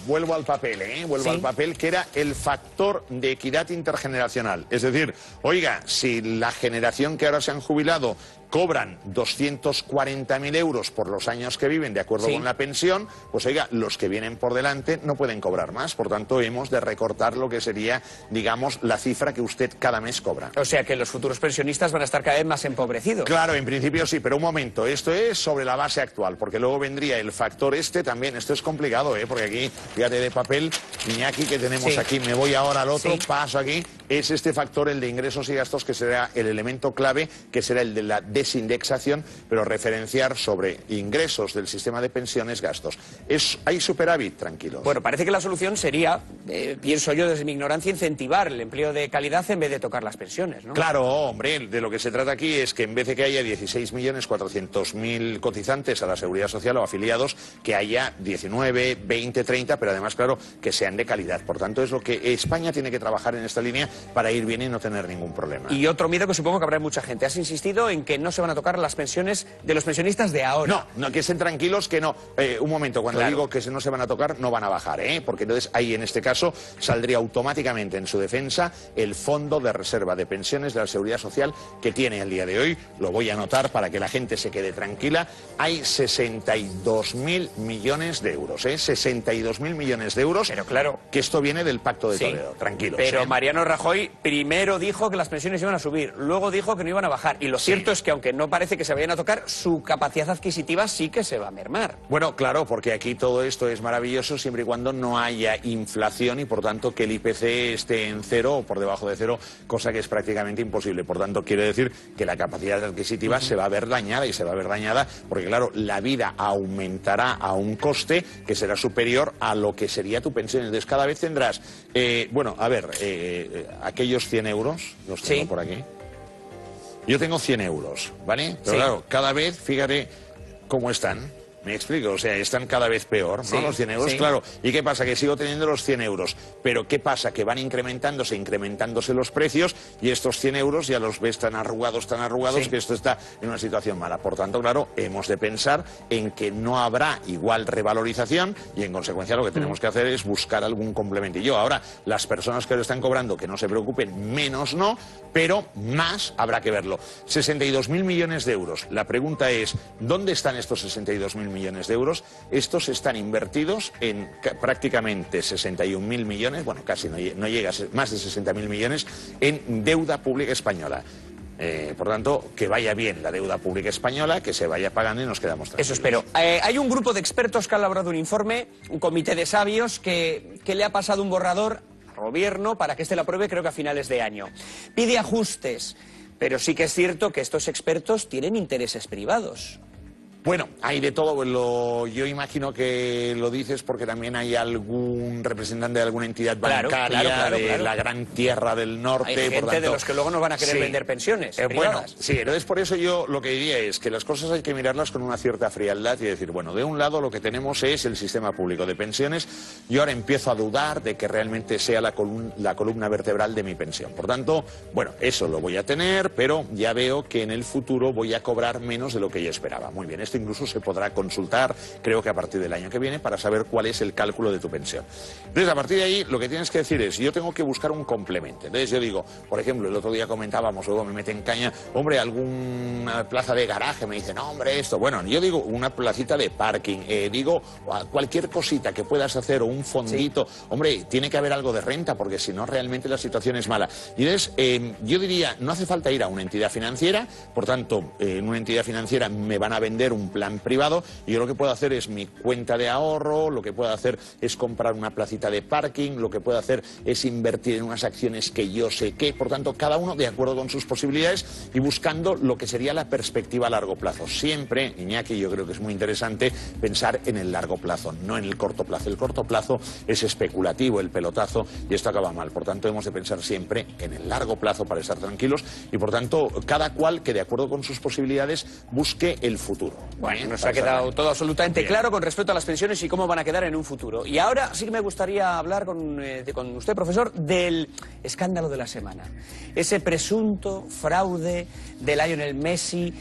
Vuelvo al papel, vuelvo al papel, que era el factor de equidad intergeneracional. Es decir, oiga, si la generación que ahora se han jubilado cobran 240.000 euros por los años que viven de acuerdo con la pensión, pues oiga, los que vienen por delante no pueden cobrar más. Por tanto, hemos de recortar lo que sería, digamos, la cifra que usted cada mes cobra. O sea que los futuros pensionistas van a estar cada vez más empobrecidos. Claro, en principio sí, pero un momento, esto es sobre la base actual, porque luego vendría el factor también, esto es complicado, porque aquí, fíjate de papel, Iñaki, que tenemos aquí, me voy ahora al otro, paso aquí, es este factor, el de ingresos y gastos, que será el elemento clave, que será el de la desindexación, pero referenciar sobre ingresos del sistema de pensiones, gastos. ¿Hay superávit? Tranquilos. Bueno, parece que la solución sería, pienso yo desde mi ignorancia, incentivar el empleo de calidad en vez de tocar las pensiones, ¿no? Claro, hombre, de lo que se trata aquí es que en vez de que haya 16.400.000 cotizantes a la Seguridad Social o afiliados, que haya 19, 20, 30, pero además, claro, que sean de calidad. Por tanto, es lo que España tiene que trabajar en esta línea para ir bien y no tener ningún problema. Y otro miedo que supongo que habrá mucha gente. Has insistido en que no se van a tocar las pensiones de los pensionistas de ahora. No, que estén tranquilos, que no. Un momento, cuando digo que no se van a tocar, no van a bajar, porque entonces ahí en este caso saldría automáticamente en su defensa el Fondo de Reserva de Pensiones de la Seguridad Social que tiene al día de hoy. Lo voy a anotar para que la gente se quede tranquila. Hay 62.000 millones de euros, 62.000 millones de euros. Pero claro, que esto viene del Pacto de Toledo, tranquilos. Pero Mariano Rajoy primero dijo que las pensiones iban a subir, luego dijo que no iban a bajar. Y lo cierto es que aunque no parece que se vayan a tocar, su capacidad adquisitiva sí que se va a mermar. Bueno, claro, porque aquí todo esto es maravilloso siempre y cuando no haya inflación y por tanto que el IPC esté en cero o por debajo de cero, cosa que es prácticamente imposible. Por tanto, quiere decir que la capacidad adquisitiva se va a ver dañada, y se va a ver dañada porque, claro, la vida aumentará a un coste que será superior a lo que sería tu pensión. Entonces, cada vez tendrás, bueno, a ver, aquellos 100 euros, los tengo por aquí. Yo tengo 100 euros, ¿vale? Pero claro, cada vez, fíjate cómo están. Me explico, o sea, están cada vez peor, ¿no? Los 100 euros, claro. ¿Y qué pasa? Que sigo teniendo los 100 euros. Pero ¿qué pasa? Que van incrementándose los precios y estos 100 euros ya los ves tan arrugados, que esto está en una situación mala. Por tanto, claro, hemos de pensar en que no habrá igual revalorización y en consecuencia lo que tenemos que hacer es buscar algún complementillo. Ahora, las personas que lo están cobrando, que no se preocupen, menos no, pero más habrá que verlo. 62.000 millones de euros. La pregunta es, ¿dónde están estos 62.000 millones de euros? Estos están invertidos en prácticamente 61.000 millones, bueno, casi no llega a más de 60.000 millones en deuda pública española. Por tanto, que vaya bien la deuda pública española, que se vaya pagando y nos quedamos tranquilos. Eso espero. Hay un grupo de expertos que ha elaborado un informe, un comité de sabios, que le ha pasado un borrador al gobierno para que lo apruebe, creo que a finales de año. Pide ajustes, pero sí que es cierto que estos expertos tienen intereses privados. Bueno, hay de todo. Yo imagino que lo dices porque también hay algún representante de alguna entidad bancaria de la gran tierra del norte. Hay gente por tanto, de los que luego no van a querer vender pensiones bueno, sí, entonces por eso yo lo que diría es que las cosas hay que mirarlas con una cierta frialdad y decir, bueno, de un lado lo que tenemos es el sistema público de pensiones. Yo ahora empiezo a dudar de que realmente sea la columna vertebral de mi pensión. Por tanto, bueno, eso lo voy a tener, pero ya veo que en el futuro voy a cobrar menos de lo que yo esperaba. Muy bien, esto incluso se podrá consultar, creo que a partir del año que viene, para saber cuál es el cálculo de tu pensión. Entonces, a partir de ahí, lo que tienes que decir es, yo tengo que buscar un complemento. Entonces, yo digo, por ejemplo, el otro día comentábamos, luego me meten caña, hombre, alguna plaza de garaje, me dicen, no, hombre, esto. Bueno, yo digo una placita de parking, digo cualquier cosita que puedas hacer o un fondito. Hombre, tiene que haber algo de renta, porque si no, realmente la situación es mala. Y entonces, yo diría, no hace falta ir a una entidad financiera, por tanto, en una entidad financiera me van a vender un plan privado y yo lo que puedo hacer es mi cuenta de ahorro, lo que puedo hacer es comprar una placita de parking, lo que puedo hacer es invertir en unas acciones que yo sé que, por tanto, cada uno de acuerdo con sus posibilidades y buscando lo que sería la perspectiva a largo plazo. Siempre, Iñaki, yo creo que es muy interesante pensar en el largo plazo, no en el corto plazo. El corto plazo es especulativo, el pelotazo, y esto acaba mal. Por tanto, hemos de pensar siempre en el largo plazo para estar tranquilos y, por tanto, cada cual que de acuerdo con sus posibilidades busque el futuro. Bueno, nos ha quedado todo absolutamente claro con respecto a las pensiones y cómo van a quedar en un futuro. Y ahora sí que me gustaría hablar con usted, profesor, del escándalo de la semana. Ese presunto fraude de Lionel Messi.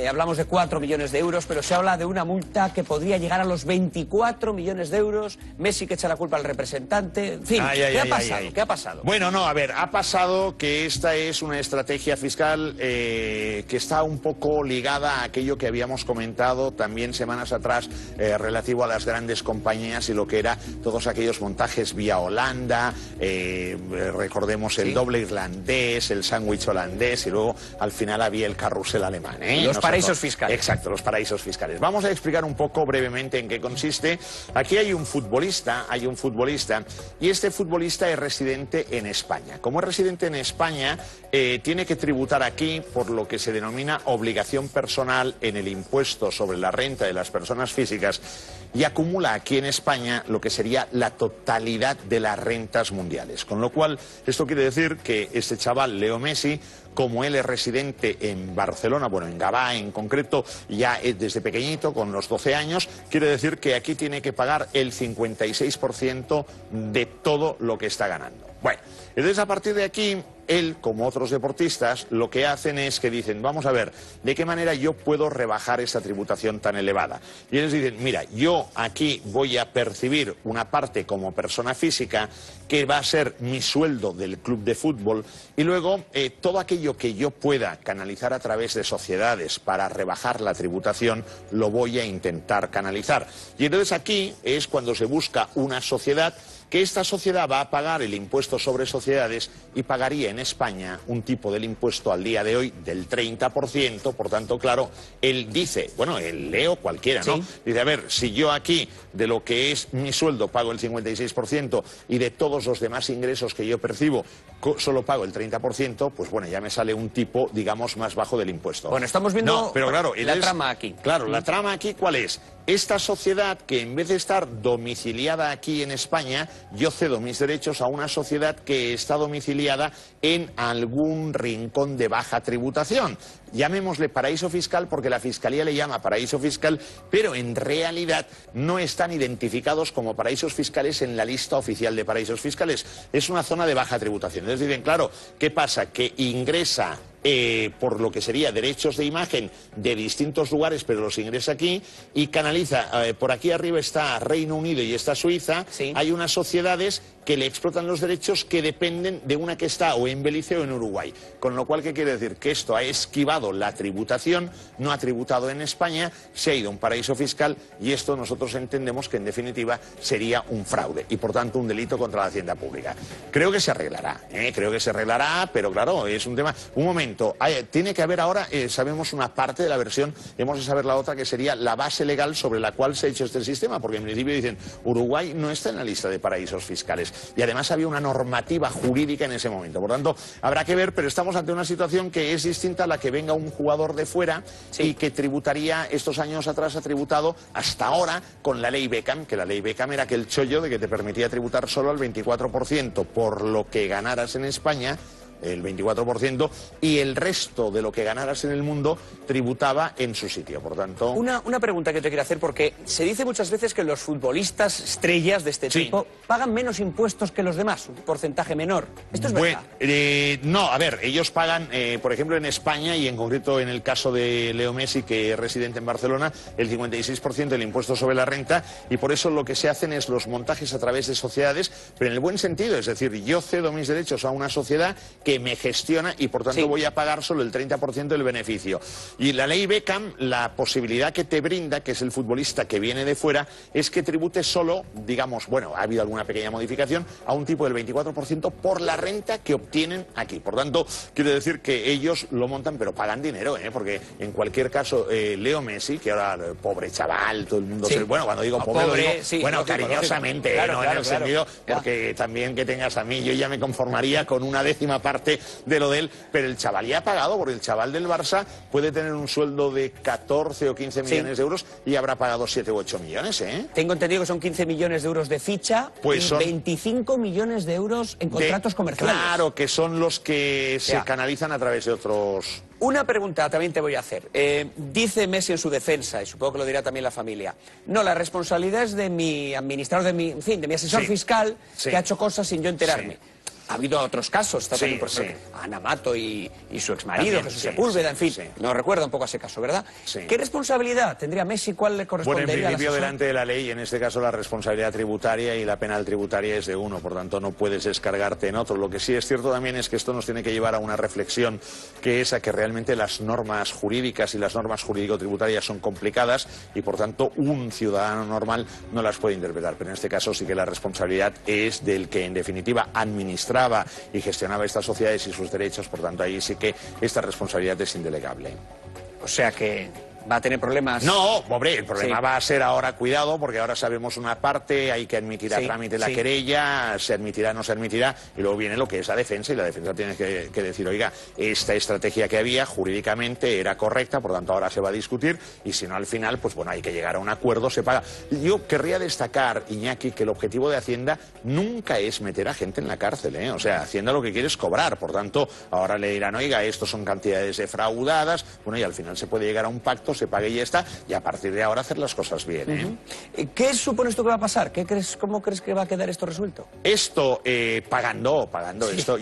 Hablamos de 4 millones de euros, pero se habla de una multa que podría llegar a los 24 millones de euros. Messi que echa la culpa al representante. En fin, ¿qué ha pasado? ¿Qué ha pasado? Bueno, no, a ver, ha pasado que esta es una estrategia fiscal que está un poco ligada a aquello que habíamos comentado también semanas atrás relativo a las grandes compañías y lo que era todos aquellos montajes vía Holanda, recordemos el doble irlandés, el sándwich holandés y luego al final había el carrusel alemán. Los paraísos fiscales. Exacto, los paraísos fiscales. Vamos a explicar un poco brevemente en qué consiste. Aquí hay un futbolista y este futbolista es residente en España. Como es residente en España, tiene que tributar aquí por lo que se denomina obligación personal en el impuesto sobre la renta de las personas físicas y acumula aquí en España lo que sería la totalidad de las rentas mundiales. Con lo cual, esto quiere decir que este chaval, Leo Messi, como él es residente en Barcelona, bueno, en Gavà en concreto, ya desde pequeñito, con los 12 años, quiere decir que aquí tiene que pagar el 56% de todo lo que está ganando. Bueno, entonces a partir de aquí, él, como otros deportistas, lo que hacen es que dicen, vamos a ver, ¿de qué manera yo puedo rebajar esta tributación tan elevada? Y ellos dicen, mira, yo aquí voy a percibir una parte como persona física que va a ser mi sueldo del club de fútbol y luego todo aquello que yo pueda canalizar a través de sociedades para rebajar la tributación, lo voy a intentar canalizar. Y entonces aquí es cuando se busca una sociedad que esta sociedad va a pagar el impuesto sobre sociedades y pagaría en España un tipo del impuesto al día de hoy del 30%, por tanto, claro, él dice, bueno, el Leo cualquiera, ¿no? Sí. Dice, a ver, si yo aquí de lo que es mi sueldo pago el 56% y de todos los demás ingresos que yo percibo solo pago el 30%, pues bueno, ya me sale un tipo, digamos, más bajo del impuesto. Bueno, estamos viendo no, pero claro, la trama aquí. Claro, la trama aquí, ¿cuál es? Esta sociedad que en vez de estar domiciliada aquí en España, yo cedo mis derechos a una sociedad que está domiciliada en algún rincón de baja tributación. Llamémosle paraíso fiscal porque la Fiscalía le llama paraíso fiscal, pero en realidad no están identificados como paraísos fiscales en la lista oficial de paraísos fiscales. Es una zona de baja tributación. Entonces dicen, claro, ¿qué pasa? Que ingresa por lo que sería derechos de imagen de distintos lugares, pero los ingresa aquí y canaliza, por aquí arriba está Reino Unido y está Suiza, sí. Hay unas sociedades que le explotan los derechos que dependen de una que está o en Belice o en Uruguay. Con lo cual, ¿qué quiere decir? Que esto ha esquivado la tributación, no ha tributado en España, se ha ido a un paraíso fiscal y esto nosotros entendemos que en definitiva sería un fraude y por tanto un delito contra la hacienda pública. Creo que se arreglará, pero claro, es un tema... Un momento. Tiene que haber ahora, sabemos una parte de la versión, hemos de saber la otra que sería la base legal sobre la cual se ha hecho este sistema, porque en principio dicen, Uruguay no está en la lista de paraísos fiscales y además había una normativa jurídica en ese momento, por tanto habrá que ver, pero estamos ante una situación que es distinta a la que venga un jugador de fuera y que tributaría, estos años atrás ha tributado hasta ahora con la ley Beckham, que la ley Beckham era aquel chollo de que te permitía tributar solo al 24% por lo que ganaras en España, el 24%, y el resto de lo que ganaras en el mundo tributaba en su sitio, por tanto... Una pregunta que te quiero hacer, porque se dice muchas veces que los futbolistas estrellas de este tipo pagan menos impuestos que los demás, un porcentaje menor. ¿Esto es verdad? No, a ver, ellos pagan, por ejemplo, en España, y en concreto en el caso de Leo Messi, que es residente en Barcelona, el 56% del impuesto sobre la renta, y por eso lo que se hacen es los montajes a través de sociedades, pero en el buen sentido, es decir, yo cedo mis derechos a una sociedad que me gestiona y por tanto voy a pagar solo el 30% del beneficio. Y la ley Beckham, la posibilidad que te brinda, que es el futbolista que viene de fuera, es que tribute solo, digamos, bueno, ha habido alguna pequeña modificación, a un tipo del 24% por la renta que obtienen aquí. Por tanto, quiero decir que ellos lo montan, pero pagan dinero, porque en cualquier caso, Leo Messi, que ahora, pobre chaval, todo el mundo se... Bueno, cuando digo pobre, lo digo, bueno, cariñosamente, claro, no claro, en el sentido, porque también que tengas a mí, yo ya me conformaría con una décima parte de lo de él, pero el chaval ya ha pagado, porque el chaval del Barça puede tener un sueldo de 14 o 15 millones de euros y habrá pagado 7 u 8 millones, Tengo entendido que son 15 millones de euros de ficha y son 25 millones de euros en contratos comerciales. Claro, que son los que se canalizan a través de otros Una pregunta también te voy a hacer. Dice Messi en su defensa, y supongo que lo dirá también la familia, no, la responsabilidad es de mi administrador, de mi asesor fiscal, que ha hecho cosas sin yo enterarme. Ha habido otros casos, también, por ejemplo, Ana Mato y su exmarido, Jesús Sepúlveda, en fin, no recuerdo un poco ese caso, ¿verdad? ¿Qué responsabilidad tendría Messi? ¿Cuál le correspondería? Bueno, en principio delante de la ley, en este caso la responsabilidad tributaria y la penal tributaria es de uno, por tanto no puedes descargarte en otro. Lo que sí es cierto también es que esto nos tiene que llevar a una reflexión, que es a que realmente las normas jurídicas y las normas jurídico-tributarias son complicadas y por tanto un ciudadano normal no las puede interpretar, pero en este caso sí que la responsabilidad es del que en definitiva administra y gestionaba estas sociedades y sus derechos, por tanto ahí sí que esta responsabilidad es indelegable. O sea que va a tener problemas. No, hombre, el problema va a ser ahora, cuidado, porque ahora sabemos una parte, hay que admitir a trámite la querella, se admitirá, no se admitirá, y luego viene lo que es la defensa, y la defensa tiene que decir, oiga, esta estrategia que había jurídicamente era correcta, por tanto ahora se va a discutir, y si no al final, pues bueno, hay que llegar a un acuerdo, se paga. Yo querría destacar, Iñaki, que el objetivo de Hacienda nunca es meter a gente en la cárcel, ¿eh? O sea, Hacienda lo que quiere es cobrar, por tanto, ahora le dirán, oiga, estos son cantidades defraudadas, bueno, y al final se puede llegar a un pacto, se pague y ya está, y a partir de ahora hacer las cosas bien, ¿eh? ¿Qué supones tú que va a pasar? ¿Cómo crees que va a quedar esto resuelto? Esto, pagando, esto,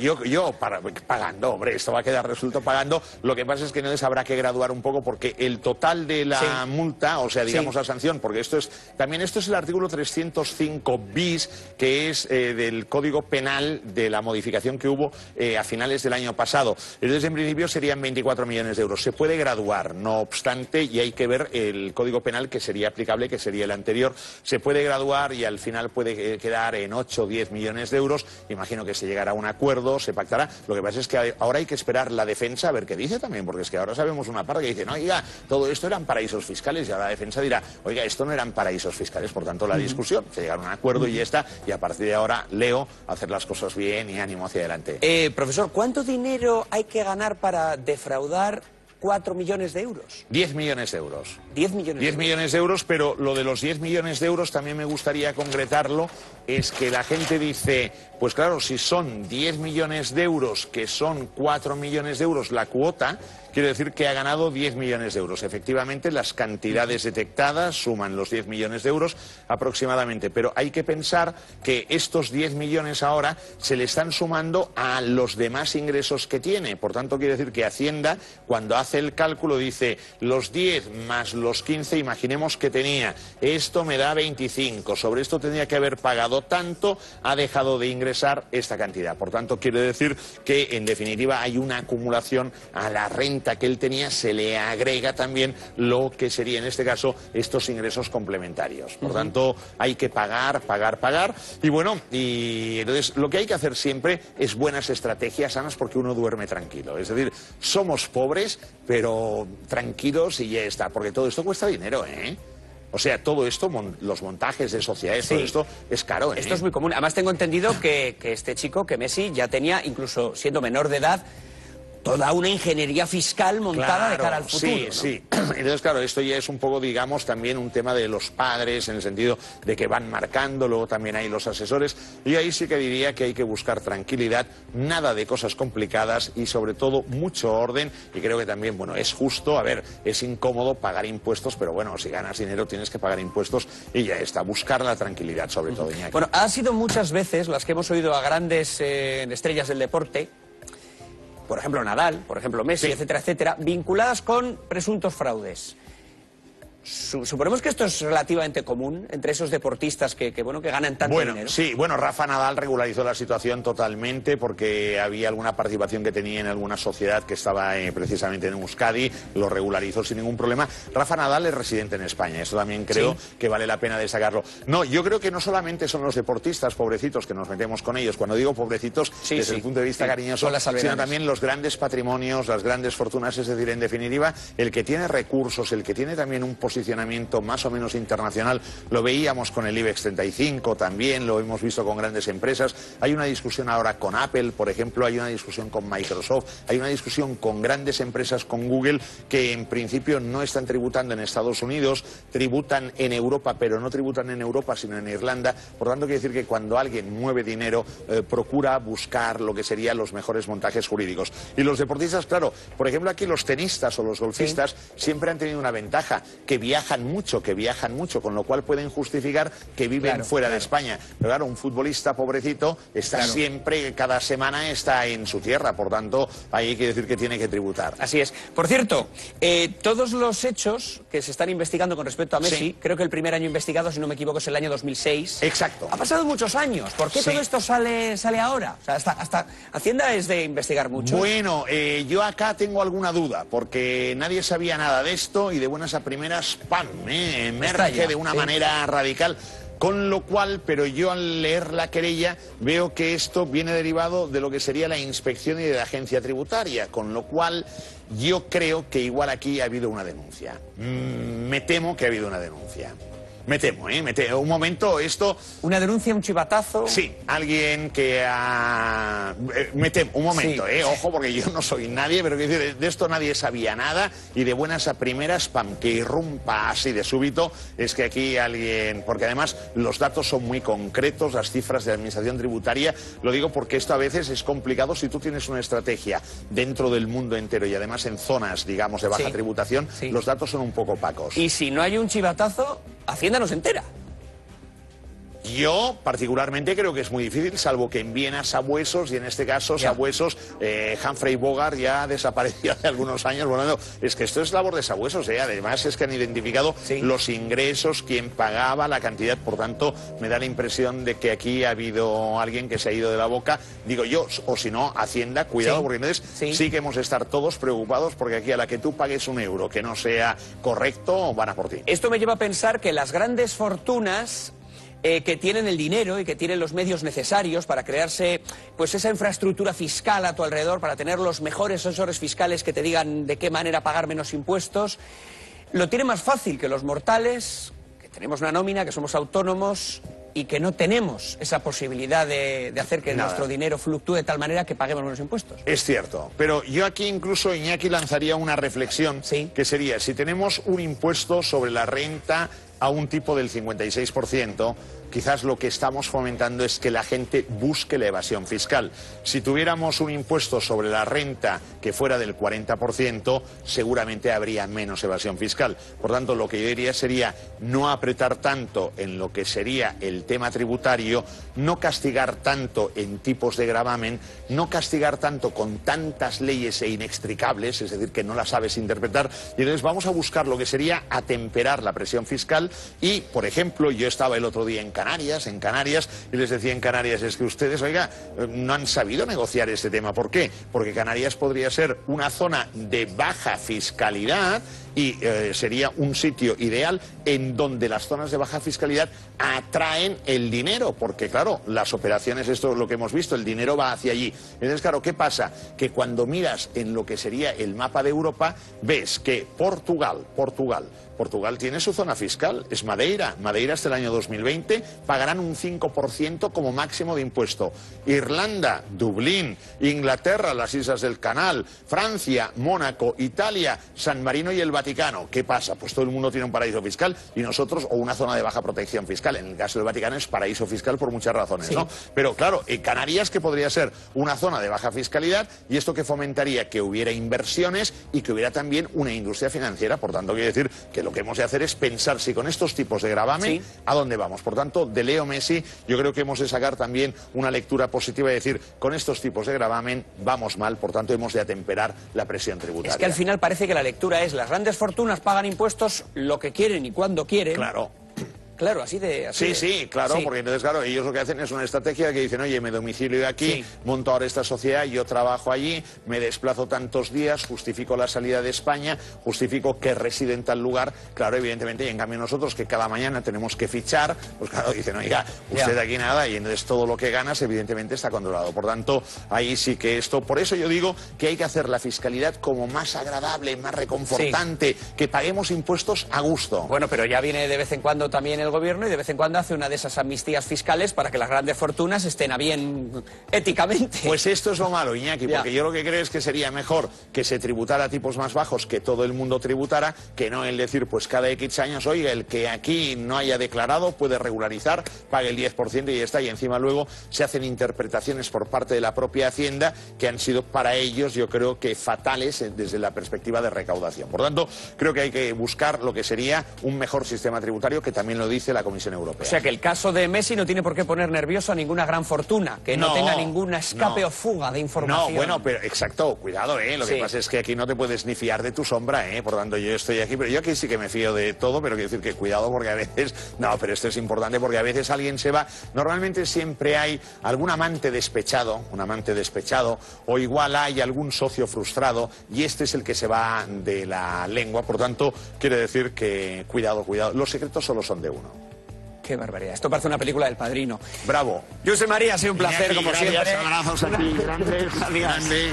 pagando, hombre, esto va a quedar resuelto pagando. Lo que pasa es que entonces habrá que graduar un poco porque el total de la multa, o sea, digamos la sanción, porque esto es el artículo 305 bis, que es del Código Penal de la modificación que hubo a finales del año pasado. Entonces, en principio serían 24 millones de euros. Se puede graduar, no obstante, y hay que ver el Código Penal que sería aplicable, que sería el anterior. Se puede graduar y al final puede quedar en 8 o 10 millones de euros. Imagino que se llegará a un acuerdo, se pactará. Lo que pasa es que ahora hay que esperar la defensa a ver qué dice también, porque es que ahora sabemos una parte que dice, no, oiga, todo esto eran paraísos fiscales, y ahora la defensa dirá, oiga, esto no eran paraísos fiscales. Por tanto, la discusión, se llegará a un acuerdo y ya está, y a partir de ahora, Leo, hacer las cosas bien y ánimo hacia adelante. Profesor, ¿cuánto dinero hay que ganar para defraudar 4 millones de euros? 10 millones de euros. 10 millones. 10 millones de euros, pero lo de los 10 millones de euros también me gustaría concretarlo, es que la gente dice, pues claro, si son 10 millones de euros, que son 4 millones de euros la cuota, quiere decir que ha ganado 10 millones de euros. Efectivamente, las cantidades detectadas suman los 10 millones de euros aproximadamente, pero hay que pensar que estos 10 millones ahora se le están sumando a los demás ingresos que tiene. Por tanto, quiere decir que Hacienda, cuando hace el cálculo, dice, los 10 más los 15, imaginemos que tenía, esto me da 25, sobre esto tendría que haber pagado tanto, ha dejado de ingresar esta cantidad. Por tanto, quiere decir que, en definitiva, hay una acumulación a la renta que él tenía, se le agrega también lo que sería en este caso estos ingresos complementarios. Por tanto, hay que pagar, y bueno, y entonces lo que hay que hacer siempre es buenas estrategias sanas, porque uno duerme tranquilo. Es decir, somos pobres, pero tranquilos y ya está, porque todo esto cuesta dinero, ¿eh? O sea, todo esto, los montajes de sociedades, todo esto es caro, ¿eh? Esto es muy común. Además, tengo entendido que este chico, que Messi, ya tenía, incluso siendo menor de edad, toda una ingeniería fiscal montada de cara al futuro. Sí, ¿no? sí. Entonces, claro, esto ya es un poco, digamos, también un tema de los padres, en el sentido de que van marcando, luego también hay los asesores, y ahí sí que diría que hay que buscar tranquilidad, nada de cosas complicadas y sobre todo mucho orden, y creo que también, bueno, es justo, a ver, es incómodo pagar impuestos, pero bueno, si ganas dinero tienes que pagar impuestos y ya está, buscar la tranquilidad sobre todo, Iñaki. Bueno, han sido muchas veces las que hemos oído a grandes estrellas del deporte, por ejemplo Nadal, por ejemplo Messi, etcétera, etcétera, vinculadas con presuntos fraudes. Suponemos que esto es relativamente común entre esos deportistas que ganan tanto dinero. Sí, bueno, Rafa Nadal regularizó la situación totalmente porque había alguna participación que tenía en alguna sociedad que estaba precisamente en Euskadi, lo regularizó sin ningún problema. Rafa Nadal es residente en España, eso también creo que vale la pena destacarlo. No, yo creo que no solamente son los deportistas pobrecitos que nos metemos con ellos, cuando digo pobrecitos desde el punto de vista cariñoso, sino también los grandes patrimonios, las grandes fortunas, es decir, en definitiva, el que tiene recursos, el que tiene también un posible posicionamiento más o menos internacional. Lo veíamos con el IBEX 35 también, lo hemos visto con grandes empresas. Hay una discusión ahora con Apple, por ejemplo, hay una discusión con Microsoft, hay una discusión con grandes empresas, con Google, que en principio no están tributando en Estados Unidos, tributan en Europa, pero no tributan en Europa, sino en Irlanda. Por tanto, quiere decir que cuando alguien mueve dinero, procura buscar lo que serían los mejores montajes jurídicos. Y los deportistas, claro, por ejemplo, aquí los tenistas o los golfistas siempre han tenido una ventaja, que viajan mucho, con lo cual pueden justificar que viven fuera de España. Pero claro, un futbolista pobrecito está siempre, cada semana está en su tierra, por tanto, ahí hay que decir que tiene que tributar. Así es. Por cierto, todos los hechos que se están investigando con respecto a Messi, creo que el primer año investigado, si no me equivoco, es el año 2006. Exacto. Ha pasado muchos años. ¿Por qué todo esto sale ahora? O sea, hasta Hacienda es de investigar mucho. Bueno, yo acá tengo alguna duda, porque nadie sabía nada de esto y de buenas a primeras, ¡pam!, emerge de una manera radical. Con lo cual, pero yo al leer la querella veo que esto viene derivado de lo que sería la inspección y de la agencia tributaria, con lo cual yo creo que igual aquí ha habido una denuncia. Me temo que ha habido una denuncia. Me temo, un momento, esto... ¿Una denuncia, un chivatazo? Sí, alguien que ha... me temo, un momento, ojo, porque yo no soy nadie, pero quiero decir, de esto nadie sabía nada, y de buenas a primeras, pam, que irrumpa así de súbito, es que aquí alguien... Porque además los datos son muy concretos, las cifras de la administración tributaria, lo digo porque esto a veces es complicado si tú tienes una estrategia dentro del mundo entero y además en zonas, digamos, de baja tributación, los datos son un poco opacos. Y si no hay un chivatazo, Hacienda no se entera. Yo particularmente creo que es muy difícil, salvo que envíen a Sabuesos, y en este caso Sabuesos, Humphrey Bogart ya desapareció hace algunos años. Bueno, no, es que esto es labor de Sabuesos, además es que han identificado los ingresos, quién pagaba, la cantidad, por tanto me da la impresión de que aquí ha habido alguien que se ha ido de la boca, digo yo, o si no, Hacienda, cuidado, porque entonces sí que hemos de estar todos preocupados, porque aquí a la que tú pagues un euro que no sea correcto, van a por ti. Esto me lleva a pensar que las grandes fortunas... que tienen el dinero y que tienen los medios necesarios para crearse pues esa infraestructura fiscal a tu alrededor, para tener los mejores asesores fiscales que te digan de qué manera pagar menos impuestos, lo tiene más fácil que los mortales, que tenemos una nómina, que somos autónomos y que no tenemos esa posibilidad de hacer que nuestro dinero fluctúe de tal manera que paguemos menos impuestos. Es cierto, pero yo aquí incluso, Iñaki, lanzaría una reflexión que sería, si tenemos un impuesto sobre la renta a un tipo del 56%, quizás lo que estamos fomentando es que la gente busque la evasión fiscal. Si tuviéramos un impuesto sobre la renta que fuera del 40%, seguramente habría menos evasión fiscal. Por tanto, lo que yo diría sería no apretar tanto en lo que sería el tema tributario, no castigar tanto en tipos de gravamen, no castigar tanto con tantas leyes e inextricables, es decir, que no las sabes interpretar, y entonces vamos a buscar lo que sería atemperar la presión fiscal. Y, por ejemplo, yo estaba el otro día en Canarias, y les decía en Canarias, es que ustedes, oiga, no han sabido negociar este tema. ¿Por qué? Porque Canarias podría ser una zona de baja fiscalidad y sería un sitio ideal en donde las zonas de baja fiscalidad atraen el dinero, porque claro, las operaciones, esto es lo que hemos visto, el dinero va hacia allí. Entonces, claro, ¿qué pasa? Que cuando miras en lo que sería el mapa de Europa, ves que Portugal tiene su zona fiscal, es Madeira. Madeira hasta el año 2020 pagarán un 5% como máximo de impuesto. Irlanda, Dublín, Inglaterra, las Islas del Canal, Francia, Mónaco, Italia, San Marino y el Vaticano. ¿Qué pasa? Pues todo el mundo tiene un paraíso fiscal y nosotros, o una zona de baja protección fiscal. En el caso del Vaticano es paraíso fiscal por muchas razones, ¿no? Pero claro, en Canarias, que podría ser una zona de baja fiscalidad, y esto que fomentaría que hubiera inversiones y que hubiera también una industria financiera. Por tanto, quiero decir que lo que hemos de hacer es pensar si con estos tipos de gravamen, ¿a dónde vamos? Por tanto, de Leo Messi, yo creo que hemos de sacar también una lectura positiva y decir, con estos tipos de gravamen vamos mal, por tanto hemos de atemperar la presión tributaria. Es que al final parece que la lectura es, las grandes fortunas pagan impuestos lo que quieren y cuando quieren. Claro. Claro, así de... Sí, claro, sí. Porque entonces, claro, ellos lo que hacen es una estrategia que dicen, oye, me domicilio aquí, monto ahora esta sociedad, yo trabajo allí, me desplazo tantos días, justifico la salida de España, justifico que reside en tal lugar, claro, evidentemente, y en cambio nosotros que cada mañana tenemos que fichar, pues claro, dicen, oiga, usted aquí nada, y entonces todo lo que ganas, evidentemente, está controlado. Por tanto, ahí sí que esto, por eso yo digo que hay que hacer la fiscalidad como más agradable, más reconfortante, que paguemos impuestos a gusto. Bueno, pero ya viene de vez en cuando también el gobierno y de vez en cuando hace una de esas amnistías fiscales para que las grandes fortunas estén a bien éticamente. Pues esto es lo malo, Iñaki, porque yo lo que creo es que sería mejor que se tributara a tipos más bajos, que todo el mundo tributara, que no el decir, pues cada X años, oiga, el que aquí no haya declarado puede regularizar, pague el 10% y ya está, y encima luego se hacen interpretaciones por parte de la propia Hacienda que han sido para ellos, yo creo que fatales desde la perspectiva de recaudación. Por tanto, creo que hay que buscar lo que sería un mejor sistema tributario, que también lo dice la Comisión Europea. O sea que el caso de Messi no tiene por qué poner nervioso a ninguna gran fortuna, que no tenga ningún escape o fuga de información. No, bueno, pero exacto, cuidado, lo que pasa es que aquí no te puedes ni fiar de tu sombra, por tanto yo estoy aquí, pero yo aquí sí que me fío de todo, pero quiero decir que cuidado porque a veces, no, pero esto es importante porque a veces alguien se va, normalmente siempre hay algún amante despechado, un amante despechado, o igual hay algún socio frustrado, y este es el que se va de la lengua, por tanto, quiere decir que cuidado, los secretos solo son de uno. Qué barbaridad. Esto parece una película del Padrino. Bravo. José María, ha sido un placer, como siempre. Abrazos aquí,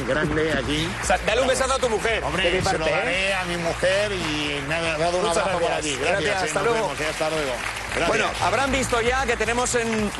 grande aquí. Dale un besazo a tu mujer. Hombre, se lo daré a mi mujer y me ha dado un abrazo por aquí. Gracias, hasta luego. Hasta luego. Gracias. Bueno, habrán visto ya que tenemos en